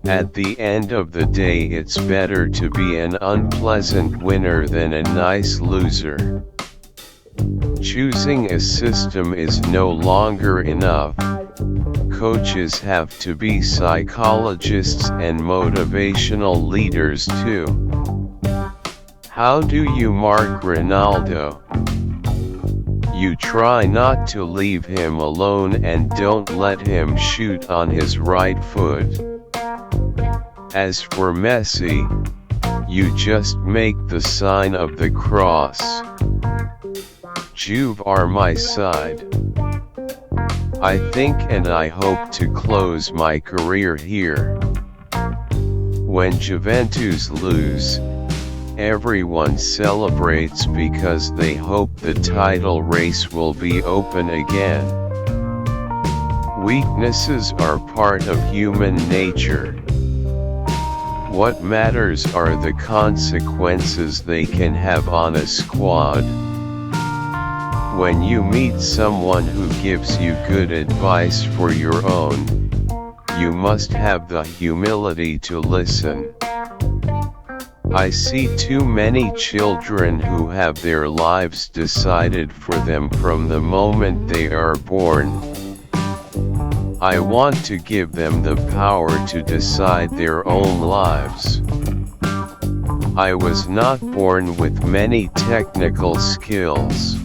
At the end of the day, it's better to be an unpleasant winner than a nice loser. Choosing a system is no longer enough. Coaches have to be psychologists and motivational leaders too. How do you mark Ronaldo? You try not to leave him alone and don't let him shoot on his right foot. As for Messi, you just make the sign of the cross. Juve are my side. I think and I hope to close my career here. When Juventus lose, everyone celebrates because they hope the title race will be open again. Weaknesses are part of human nature. What matters are the consequences they can have on a squad. When you meet someone who gives you good advice for your own, you must have the humility to listen. I see too many children who have their lives decided for them from the moment they are born. I want to give them the power to decide their own lives. I was not born with many technical skills.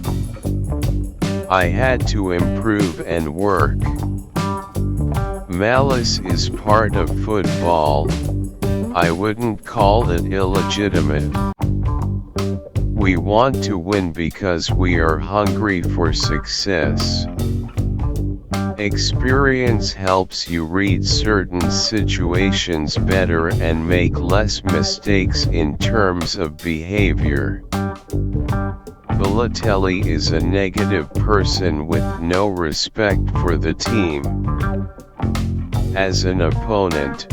I had to improve and work. Malice is part of football. I wouldn't call it illegitimate. We want to win because we are hungry for success. Experience helps you read certain situations better and make less mistakes in terms of behavior. Balotelli is a negative person with no respect for the team. As an opponent,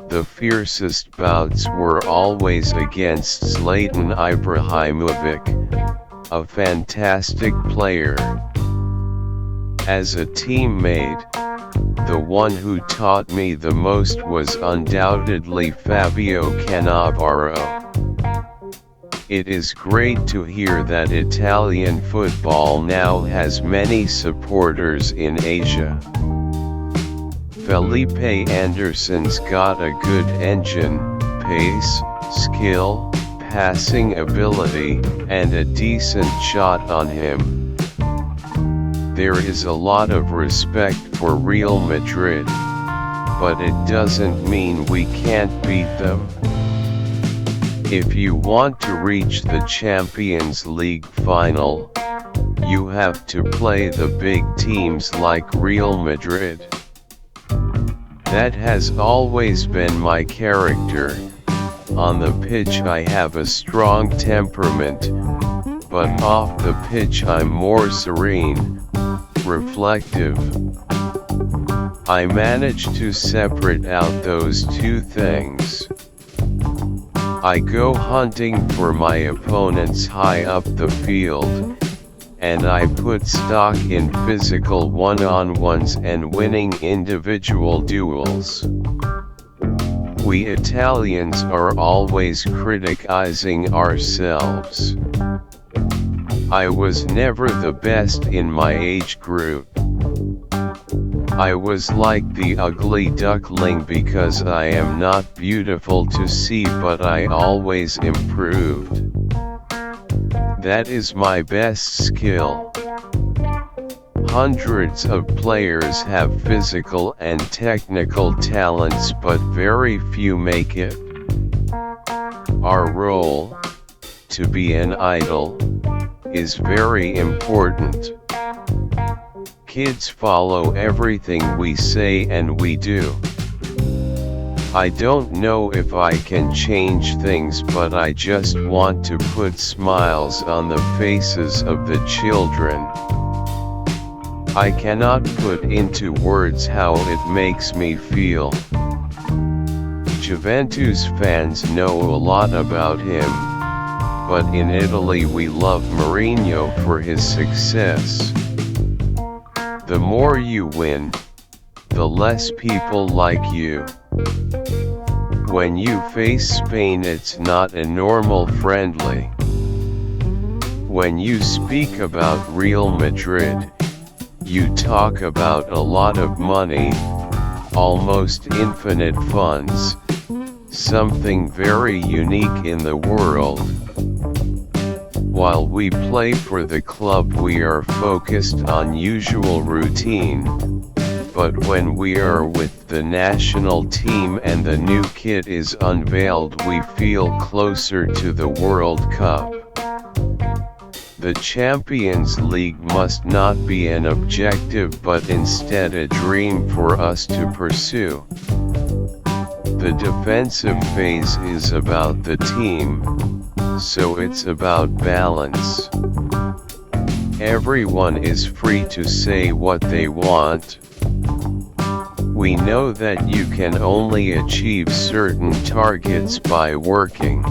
the fiercest bouts were always against Zlatan Ibrahimovic, a fantastic player. As a teammate, the one who taught me the most was undoubtedly Fabio Cannavaro. It is great to hear that Italian football now has many supporters in Asia. Felipe Anderson's got a good engine, pace, skill, passing ability, and a decent shot on him. There is a lot of respect for Real Madrid, but it doesn't mean we can't beat them. If you want to reach the Champions League final, you have to play the big teams like Real Madrid. That has always been my character. On the pitch I have a strong temperament, but off the pitch I'm more serene, reflective. I manage to separate out those two things. I go hunting for my opponents high up the field, and I put stock in physical one-on-ones and winning individual duels. We Italians are always criticizing ourselves. I was never the best in my age group. I was like the ugly duckling because I am not beautiful to see, but I always improved. That is my best skill. Hundreds of players have physical and technical talents, but very few make it. Our role, to be an idol, is very important. Kids follow everything we say and we do. I don't know if I can change things, but I just want to put smiles on the faces of the children. I cannot put into words how it makes me feel. Juventus fans know a lot about him, but in Italy we love Mourinho for his success. The more you win, the less people like you. When you face Spain, it's not a normal friendly. When you speak about Real Madrid, you talk about a lot of money, almost infinite funds, something very unique in the world. While we play for the club, we are focused on usual routine, but when we are with the national team and the new kit is unveiled, we feel closer to the World Cup. The Champions League must not be an objective but instead a dream for us to pursue. The defensive phase is about the team, so it's about balance. Everyone is free to say what they want. We know that you can only achieve certain targets by working.